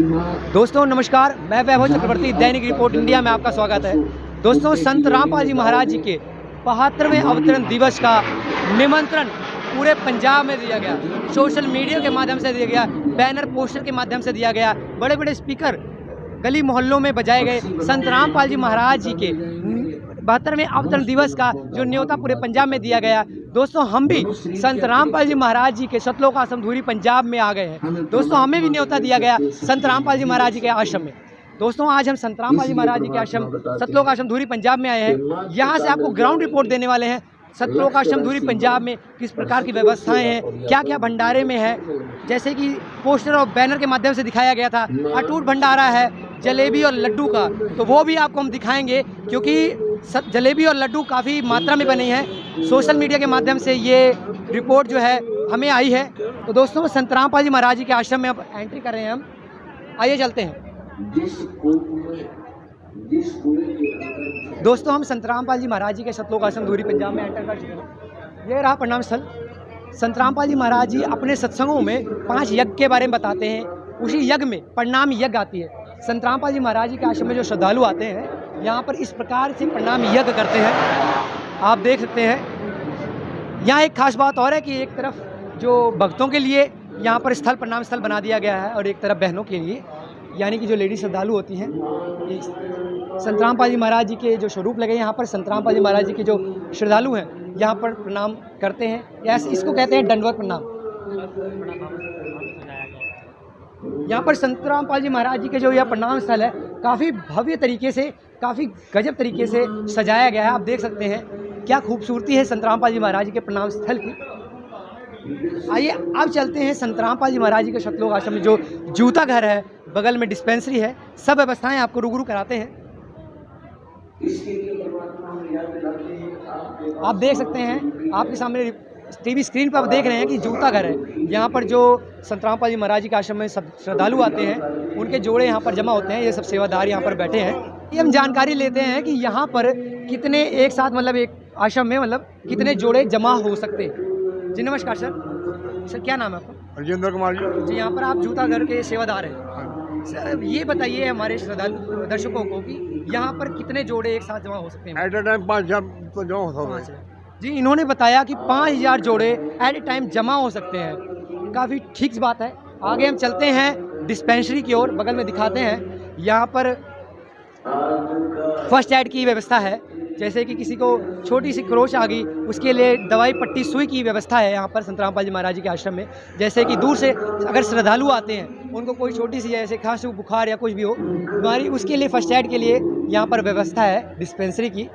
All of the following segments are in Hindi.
दोस्तों नमस्कार, मैं वैभव चक्रवर्ती, दैनिक रिपोर्ट इंडिया में आपका स्वागत है। दोस्तों, संत रामपाल जी महाराज जी के 75वें अवतरण दिवस का निमंत्रण पूरे पंजाब में दिया गया, सोशल मीडिया के माध्यम से दिया गया, बैनर पोस्टर के माध्यम से दिया गया, बड़े बड़े स्पीकर गली मोहल्लों में बजाए गए। संत रामपाल जी महाराज जी के 72वें अवतरण दिवस का जो न्योता पूरे पंजाब में दिया गया। दोस्तों, हम भी संत रामपाल जी महाराज जी के सतलोक आश्रम धूरी पंजाब में आ गए हैं। दोस्तों, हमें भी न्योता दिया गया संत रामपाल जी महाराज जी के आश्रम में। दोस्तों, आज हम संत रामपाल जी महाराज जी के आश्रम सतलोक आश्रम धूरी पंजाब में आए हैं। यहाँ से आपको ग्राउंड रिपोर्ट देने वाले हैं। सतलोक आश्रम धूरी पंजाब में किस प्रकार की व्यवस्थाएं हैं, क्या क्या भंडारे में है, जैसे कि पोस्टर और बैनर के माध्यम से दिखाया गया था। अटूट भंडारा है जलेबी और लड्डू का, तो वो भी आपको हम दिखाएंगे, क्योंकि जलेबी और लड्डू काफ़ी मात्रा में बनी है। सोशल मीडिया के माध्यम से ये रिपोर्ट जो है हमें आई है। तो दोस्तों, संत रामपाल जी महाराज जी के आश्रम में अब एंट्री कर रहे हैं हम। आइए चलते हैं। दोस्तों, हम संत रामपाल जी महाराज जी के सतलोक आश्रम धूरी पंजाब में एंटर कर चुके हैं। ये रहा प्रणाम स्थल। संत रामपाल जी महाराज जी अपने सत्संगों में 5 यज्ञ के बारे में बताते हैं। उसी यज्ञ में प्रणाम यज्ञ आती है। संत रामपाल जी महाराज जी के आश्रम में जो श्रद्धालु आते हैं, यहाँ पर इस प्रकार से प्रणाम यज्ञ करते हैं। आप देख सकते हैं। यहाँ एक खास बात और है कि एक तरफ जो भक्तों के लिए यहाँ पर स्थल प्रणाम स्थल बना दिया गया है, और एक तरफ बहनों के लिए, यानी कि जो लेडी श्रद्धालु होती हैं, संत रामपाल जी महाराज जी के जो स्वरूप लगे यहाँ पर, संत रामपाल जी महाराज जी के जो श्रद्धालु हैं यहाँ पर प्रणाम करते हैं। ऐसे इसको कहते हैं दंडवत प्रणाम। यहाँ पर संत रामपाल जी महाराज जी के जो यह प्रणाम स्थल है, काफ़ी भव्य तरीके से, काफ़ी गजब तरीके से सजाया गया है। आप देख सकते हैं क्या खूबसूरती है संत रामपाल जी महाराज जी के प्रणाम स्थल की। आइए अब चलते हैं संत रामपाल जी महाराज जी के सतलोक आश्रम में जो जूता घर है, बगल में डिस्पेंसरी है, सब व्यवस्थाएं आपको रूबरू कराते हैं। आप देख सकते हैं, आपके सामने टीवी स्क्रीन पर आप देख रहे हैं कि जूता घर है। यहाँ पर जो संत रामपाल जी महाराज जी के आश्रम में सब श्रद्धालु आते हैं, उनके जोड़े यहाँ पर जमा होते हैं। ये सब सेवादार यहाँ पर बैठे हैं। ये हम जानकारी लेते हैं कि यहाँ पर कितने एक साथ, मतलब एक आश्रम में मतलब कितने जोड़े जमा हो सकते हैं। जी नमस्कार सर। सर, क्या नाम है आपका? राजेंद्र कुमार जी। यहाँ पर आप जूता घर के सेवादार हैं। सर, ये बताइए हमारे श्रद्धालु दर्शकों को कि यहाँ पर कितने जोड़े एक साथ जमा हो सकते हैं? एट ए टाइम 5000 तो जमा होता है। जी, इन्होंने बताया कि 5000 जोड़े एट ए टाइम जमा हो सकते हैं। काफ़ी ठीक बात है। आगे हम चलते हैं डिस्पेंसरी की ओर, बगल में दिखाते हैं। यहाँ पर फर्स्ट एड की व्यवस्था है, जैसे कि किसी को छोटी सी खरोच आ गई, उसके लिए दवाई पट्टी सुई की व्यवस्था है यहाँ पर संत रामपाल जी महाराज जी के आश्रम में। जैसे कि दूर से अगर श्रद्धालु आते हैं, उनको कोई छोटी सी जैसे खांसी बुखार या कुछ भी हो बीमारी, उसके लिए फर्स्ट एड के लिए यहाँ पर व्यवस्था है डिस्पेंसरी की।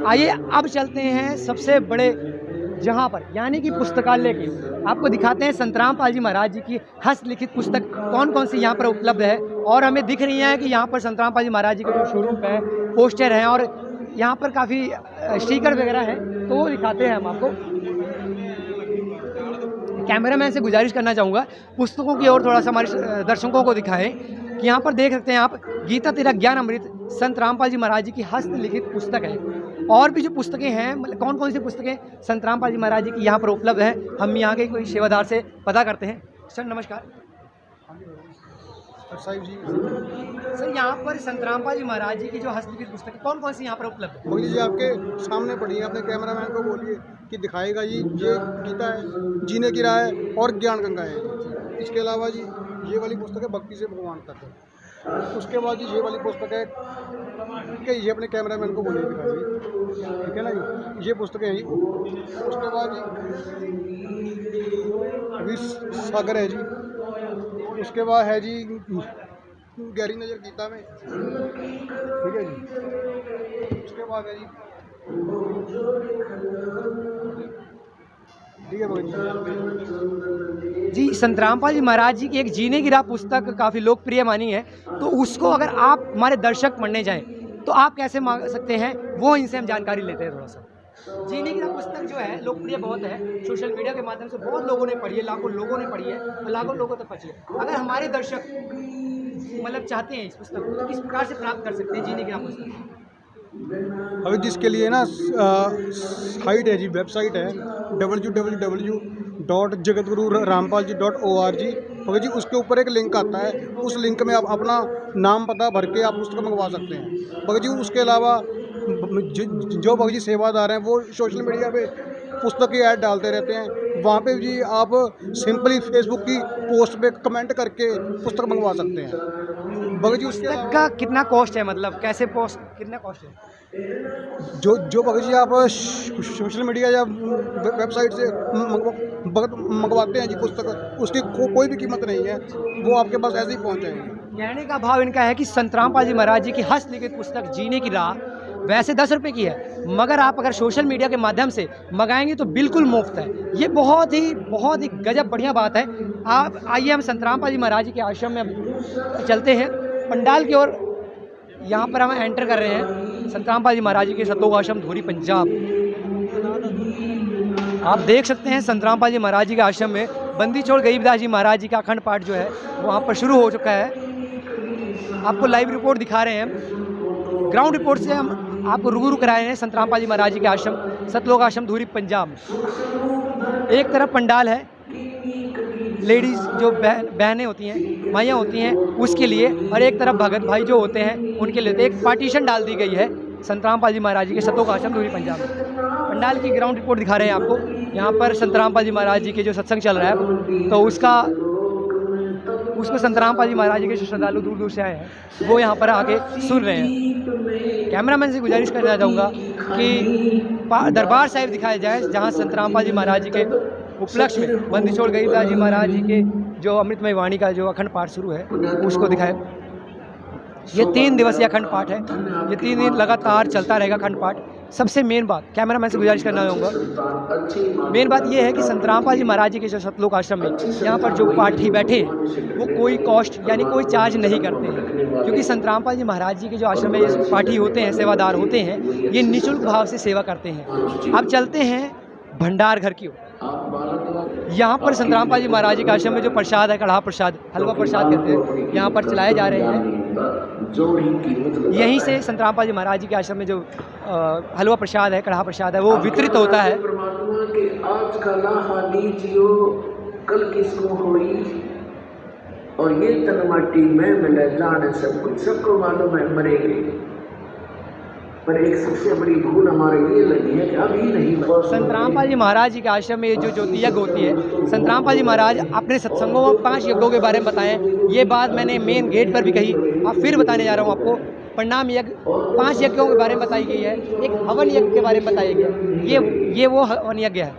आइए अब चलते हैं सबसे बड़े जहाँ पर, यानी कि पुस्तकालय की। आपको दिखाते हैं संत रामपाल जी महाराज जी की हस्तलिखित पुस्तक कौन कौन सी यहाँ पर उपलब्ध है। और हमें दिख रही है कि यहाँ पर संत रामपाल जी महाराज जी के जो स्वरूप है, पोस्टर हैं, और यहाँ पर काफ़ी स्टिकर वगैरह हैं, तो वो दिखाते हैं हम आपको। कैमरामैन से गुजारिश करना चाहूँगा पुस्तकों की ओर थोड़ा सा हमारे दर्शकों को दिखाएं कि यहाँ पर देख सकते हैं आप, गीता तेरा ज्ञान अमृत संत रामपाल जी महाराज जी की हस्तलिखित पुस्तक है। और भी जो पुस्तकें हैं, मतलब कौन कौन सी पुस्तकें संत रामपाल जी महाराज जी की यहाँ पर उपलब्ध हैं, हम यहाँ के कोई सेवादार से पता करते हैं। सर नमस्कार। साहिब जी। सर, यहाँ पर संत रामपाल जी महाराज जी की जो हस्तलिखित पुस्तक कौन कौन सी यहाँ पर उपलब्ध है? बोलिए जी, आपके सामने पड़ी है। अपने कैमरामैन को बोलिए कि दिखाएगा जी। ये गीता है, जीने की राह है, और ज्ञान गंगा है। इसके अलावा जी ये वाली पुस्तक है भक्ति से भगवान तक है। उसके बाद जी ये वाली पुस्तक है कि ये अपने कैमरामैन को बोलिए दिखाइए, ठीक है ना जी। ये पुस्तकें हैं जी। उसके बाद जी सागर है जी। उसके बाद है जी गहरी नज़र गीता में, ठीक है जी। उसके बाद है जी, ठीक है जी, संत रामपाल जी महाराज जी की एक जीने की राह पुस्तक काफ़ी लोकप्रिय मानी है। तो उसको अगर आप हमारे दर्शक पढ़ने जाएं तो आप कैसे मांग सकते हैं, वो इनसे हम जानकारी लेते हैं थोड़ा सा। जीने की राह पुस्तक जो है लोकप्रिय बहुत है, सोशल मीडिया के माध्यम से बहुत लोगों ने पढ़ी है, लाखों लोगों ने पढ़ी है, और लाखों लोगों तक पहुंची है। अगर हमारे दर्शक मतलब चाहते हैं इस पुस्तक को, तो किस प्रकार से प्राप्त कर सकते हैं जीने की राह पुस्तक? अभी जिसके लिए ना साइट है जी, वेबसाइट है www.jagatgururampalji.org। भगत जी उसके ऊपर एक लिंक आता है, उस लिंक में आप अपना नाम पता भर के आप पुस्तक मंगवा सकते हैं भगत जी। उसके अलावा जो भगत जी सेवादार हैं वो सोशल मीडिया पे पुस्तक की ऐड डालते रहते हैं, वहाँ पे जी आप सिंपली फेसबुक की पोस्ट पे कमेंट करके पुस्तक मंगवा सकते हैं भगत जी। उसके पुस्तक का कितना कॉस्ट है, मतलब कैसे पोस्ट कितना कॉस्ट है? जो भगत जी आप सोशल मीडिया या वेबसाइट से मंगवाते हैं जी पुस्तक, उसकी कोई भी कीमत नहीं है, वो आपके पास ऐसे ही पहुंच जाएगी। कहने का भाव इनका है कि संत रामपाल जी महाराज जी की हस्तलिखित पुस्तक जीने की राह वैसे 10 रुपये की है, मगर आप अगर सोशल मीडिया के माध्यम से मंगाएंगे तो बिल्कुल मुफ्त है। ये बहुत ही गजब बढ़िया बात है। आप आइए हम संत रामपाल जी महाराज जी के आश्रम में अब चलते हैं पंडाल की ओर। यहाँ पर हम एंटर कर रहे हैं संत रामपाल जी महाराज जी के सतलोक आश्रम धूरी पंजाब। आप देख सकते हैं संत रामपाल जी महाराज जी के आश्रम में बंदी छोड़ गरीबदास जी महाराज जी का अखंड पाठ जो है वो वहाँ पर शुरू हो चुका है। आपको लाइव रिपोर्ट दिखा रहे हैं, ग्राउंड रिपोर्ट से हम आपको रूबरू कराए हैं संत रामपाल जी महाराज जी के आश्रम सतलोक आश्रम धूरी पंजाब में। एक तरफ पंडाल है, लेडीज़ जो बहनें होती हैं, माइयाँ होती हैं, उसके लिए, और एक तरफ भगत भाई जो होते हैं उनके लिए। एक पार्टीशन डाल दी गई है संत रामपाल जी महाराज जी के सतलोक आश्रम धूरी पंजाब में। पंडाल की ग्राउंड रिपोर्ट दिखा रहे हैं आपको। यहाँ पर संत रामपाल जी महाराज जी के जो सत्संग चल रहा है तो उसको संत रामपाल जी महाराज जी के श्रद्धालु दूर दूर से आए हैं, वो यहाँ पर आके सुन रहे हैं। कैमरामैन से गुजारिश करना चाहूँगा कि दरबार साहिब दिखाया जाए, जहाँ संत रामपाल जी महाराज जी के उपलक्ष्य में बंदी छोड़ गरीबदास जी महाराज जी के जो अमृतमय वाणी का जो अखंड पाठ शुरू है उसको दिखाए। ये 3 दिवसीय अखंड पाठ है, ये 3 दिन लगातार चलता रहेगा अखंड पाठ। सबसे मेन बात कैमरामैन से गुजारिश करना चाहूँगा, मेन बात ये है कि संत रामपाल जी महाराज जी के जो सतलोक आश्रम में यहाँ पर जो पाठी बैठे हैं वो कोई कॉस्ट यानी कोई चार्ज नहीं करते हैं, क्योंकि संत रामपाल जी महाराज जी के जो आश्रम में ये पाठी होते हैं, सेवादार होते हैं, ये निःशुल्क भाव से सेवा करते हैं। अब चलते हैं भंडार घर की ओर। यहाँ पर संत रामपाल जी महाराज जी के आश्रम में जो प्रसाद है, कढ़ा प्रसाद, हलवा प्रसाद कहते हैं, यहाँ पर चलाए जा रहे हैं। यहीं से संत रामपाल जी महाराज जी के आश्रम में जो हलवा प्रसाद है, कढ़ा प्रसाद है, वो वितरित होता है। आज का लाहानी जियो कल किसको होई, और ये तन माटी में मिले जाने सब कुछ, सबको मालूम है मरेंगे, पर एक सबसे बड़ी भूल हमारे ये लगी है कि अभी नहीं। संत रामपाल जी महाराज जी के आश्रम में जो ज्योति यज्ञ होती है, संत रामपाल जी महाराज अपने सत्संगों में 5 यज्ञों के बारे में बताएं। ये बात मैंने मेन गेट पर भी कही, अब फिर बताने जा रहा हूँ आपको। प्रणाम यज्ञ 5 यज्ञों के बारे में बताई गई है, एक हवन यज्ञ के बारे में बताया गया। ये वो हवन यज्ञ है,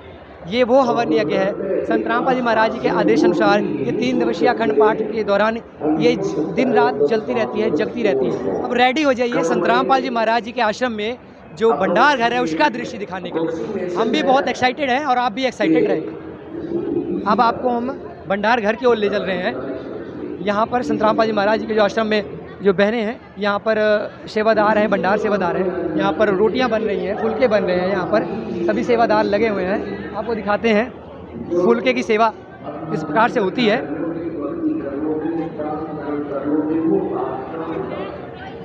ये वो हवन यज्ञ है। संत रामपाल जी महाराज जी के आदेश अनुसार ये 3 दिवसीय अखंड पाठ के दौरान ये दिन रात चलती रहती है, जगती रहती है। अब रेडी हो जाइए संत रामपाल जी महाराज जी के आश्रम में जो भंडार घर है उसका दृश्य दिखाने के लिए। हम भी बहुत एक्साइटेड हैं और आप भी एक्साइटेड रहें। अब आपको हम भंडार घर की ओर ले चल रहे हैं। यहाँ पर संत रामपाल जी महाराज जी के जो आश्रम में जो बहनें हैं, यहाँ पर सेवादार हैं, भंडार सेवादार हैं। यहाँ पर रोटियाँ बन रही हैं, फुलके बन रहे हैं, यहाँ पर सभी सेवादार लगे हुए हैं। आपको दिखाते हैं फुलके की सेवा इस प्रकार से होती है।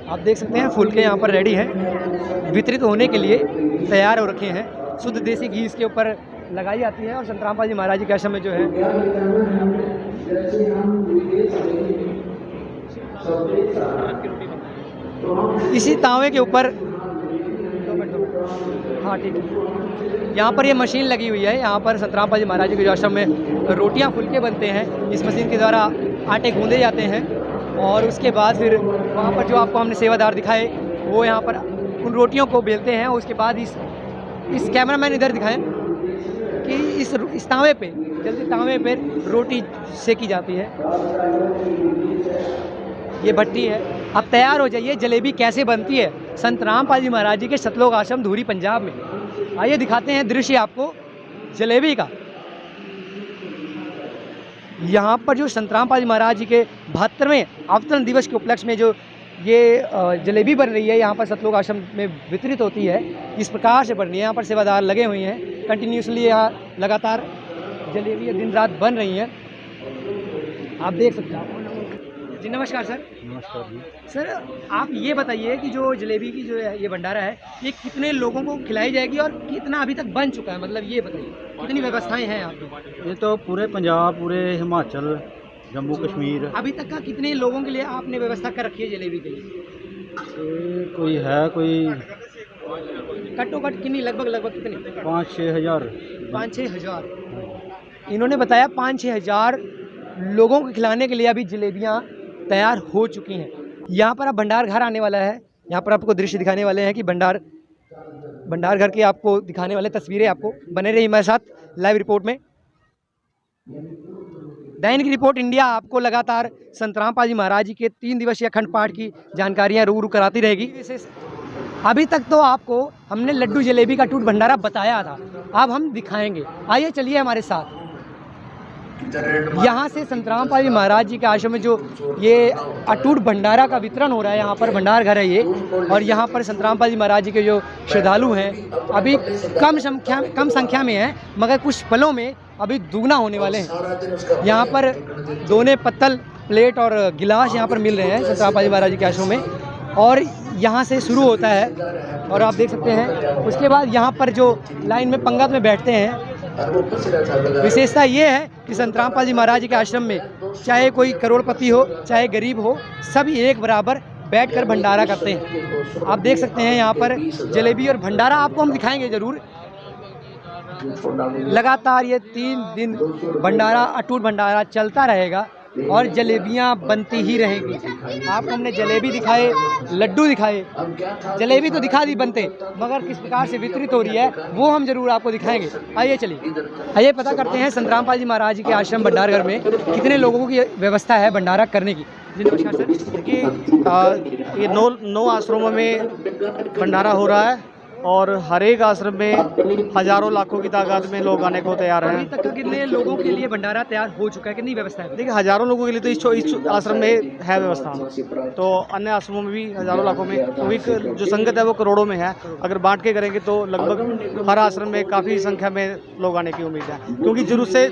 आप देख सकते हैं फुलके यहाँ पर रेडी हैं, वितरित होने के लिए तैयार हो रखे हैं। शुद्ध देसी घी इसके ऊपर लगाई जाती है और संत रामपाल जी महाराज जी के आश्रम में जो है इसी तावे के ऊपर, हाँ ठीक है, यहाँ पर ये मशीन लगी हुई है। यहाँ पर संत रामपाल जी महाराज जी के आश्रम में रोटियाँ फुलके बनते हैं। इस मशीन के द्वारा आटे गूंदे जाते हैं और उसके बाद फिर वहाँ पर जो आपको हमने सेवादार दिखाए वो यहाँ पर उन रोटियों को बेलते हैं। उसके बाद इस कैमरामैन इधर दिखाएं कि इस तावे पे, जल्दी तावे पे रोटी सेकी जाती है। ये भट्टी है। अब तैयार हो जाइए, जलेबी कैसे बनती है संत रामपाल जी महाराज जी के सतलोक आश्रम धूरी पंजाब में। आइए दिखाते हैं दृश्य आपको जलेबी का। यहाँ पर जो संत रामपाल जी महाराज जी के 72वें अवतरण दिवस के उपलक्ष्य में जो ये जलेबी बन रही है, यहाँ पर सतलोक आश्रम में वितरित होती है। इस प्रकार से बन रही है। यहाँ पर सेवादार लगे हुए हैं, कंटिन्यूसली यहाँ लगातार जलेबी दिन रात बन रही हैं। आप देख सकते हैं। जी नमस्कार सर। नमस्कार जी। सर आप ये बताइए कि जो जलेबी की जो है ये भंडारा है, ये कितने लोगों को खिलाई जाएगी और कितना अभी तक बन चुका है, मतलब ये बताइए कितनी व्यवस्थाएं हैं यहाँ पे? ये तो पूरे पंजाब, पूरे हिमाचल जम्मू कश्मीर। अभी तक का कितने लोगों के लिए आपने व्यवस्था कर रखी है जलेबी के लिए? कोई है कोई कटोकट कितनी, लगभग कितनी? 5-6 हज़ार। 5-6 हज़ार। इन्होंने बताया 5-6 हज़ार लोगों को खिलाने के लिए अभी जलेबियाँ तैयार हो चुकी हैं। यहाँ पर अब भंडार घर आने वाला है। यहाँ पर आपको दृश्य दिखाने वाले हैं कि भंडार घर की आपको दिखाने वाले तस्वीरें। आपको बने रही हमारे साथ लाइव रिपोर्ट में। दैनिक रिपोर्ट इंडिया आपको लगातार संत रामपाल जी महाराज जी के 3 दिवसीय अखंड पाठ की जानकारियाँ रूबरू कराती रहेगी। अभी तक तो आपको हमने लड्डू जलेबी का अटूट भंडारा बताया था, अब हम दिखाएंगे। आइए चलिए हमारे साथ। यहाँ से संत रामपाल जी महाराज जी के आश्रम में जो ये अटूट भंडारा का वितरण हो रहा है, यहाँ पर भंडार घर है ये, और यहाँ पर संत रामपाल जी महाराज जी के जो श्रद्धालु हैं अभी कम संख्या में हैं, मगर कुछ पलों में अभी दुगना होने वाले हैं। यहाँ पर दोने पत्तल, प्लेट और गिलास यहाँ पर मिल रहे हैं संत रामपाल जी महाराज जी के आश्रम में, और यहाँ से शुरू होता है और आप देख सकते हैं। उसके बाद यहाँ पर जो लाइन में पंगत में बैठते हैं, विशेषता ये है कि संत रामपाल जी महाराज जी के आश्रम में चाहे कोई करोड़पति हो चाहे गरीब हो, सभी एक बराबर बैठकर भंडारा करते हैं। आप देख सकते हैं यहाँ पर जलेबी और भंडारा आपको हम दिखाएंगे ज़रूर। लगातार ये 3 दिन भंडारा, अटूट भंडारा चलता रहेगा और जलेबियाँ बनती ही रहेंगी। आपको हमने जलेबी दिखाए, लड्डू दिखाए, जलेबी तो दिखा दी बनते, मगर किस प्रकार से वितरित हो रही है वो हम जरूर आपको दिखाएंगे। आइए चलिए, आइए पता करते हैं संत रामपाल जी महाराज जी के आश्रम भंडार घर में कितने लोगों की व्यवस्था है भंडारा करने की। जी नमस्कार सर। क्योंकि ये 9 आश्रमों में भंडारा हो रहा है और हर एक आश्रम में हज़ारों लाखों की तादाद में लोग आने को तैयार हैं। अभी तक कितने लोगों के लिए भंडारा तैयार हो चुका है, कितनी व्यवस्था है? देखिए, हज़ारों लोगों के लिए तो इस आश्रम में है व्यवस्था, तो अन्य आश्रमों में भी हज़ारों लाखों में, क्योंकि जो संगत है वो करोड़ों में है। अगर बांट के करेंगे तो लगभग हर आश्रम में काफ़ी संख्या में लोग आने की उम्मीद है, क्योंकि जरूर से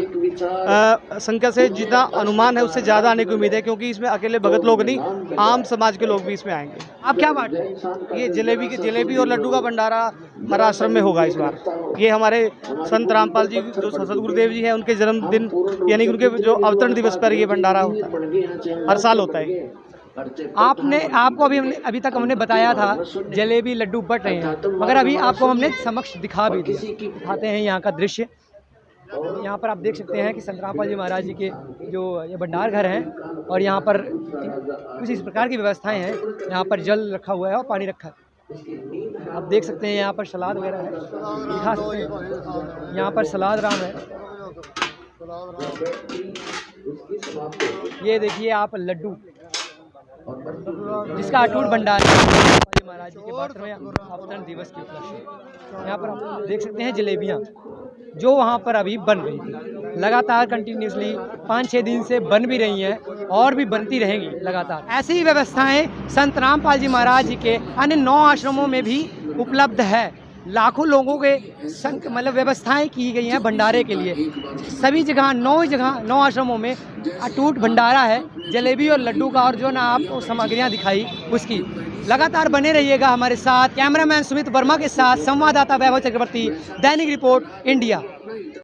संख्या से जितना अनुमान है उससे ज़्यादा आने की उम्मीद है, क्योंकि इसमें अकेले भगत लोग नहीं, आम समाज के लोग भी इसमें आएंगे। आप क्या बात है? ये जलेबी और लड्डू का भंडारा हर आश्रम में होगा इस बार। ये हमारे संत रामपाल जी जो सदगुरुदेव जी हैं उनके जन्मदिन यानी उनके जो अवतरण दिवस पर ये भंडारा होता है, हर साल होता है। आपको अभी तक हमने बताया था जलेबी लड्डू बट रहे हैं, मगर अभी आपको हमने समक्ष दिखा भी दिया। दिखाते हैं यहाँ का दृश्य। यहाँ पर आप देख सकते हैं कि संत रामपाल जी महाराज जी के जो ये भंडार घर हैं, और यहाँ पर कुछ इस प्रकार की व्यवस्थाएं हैं। यहाँ पर जल रखा हुआ है और पानी रखा है। आप देख सकते हैं यहाँ पर सलाद वगैरह है, दिखा सकते हैं। यहाँ पर सलाद राम है। ये देखिए आप लड्डू, जिसका अटूट भंडार महाराज जी के 12वें अवतरण दिवस के उपलक्ष्य। यहाँ पर आप देख सकते हैं जलेबियाँ जो वहाँ पर अभी बन रही थी, लगातार कंटिन्यूसली 5-6 दिन से बन भी रही हैं और भी बनती रहेंगी लगातार। ऐसी ही व्यवस्थाएं संत रामपाल जी महाराज जी के अन्य 9 आश्रमों में भी उपलब्ध है। लाखों लोगों के मतलब व्यवस्थाएं की गई हैं भंडारे के लिए। सभी जगह 9 आश्रमों में अटूट भंडारा है जलेबी और लड्डू का, और जो ना आपको सामग्रियाँ दिखाई उसकी। लगातार बने रहिएगा हमारे साथ। कैमरामैन सुमित वर्मा के साथ संवाददाता वैभव चक्रवर्ती, दैनिक रिपोर्ट इंडिया।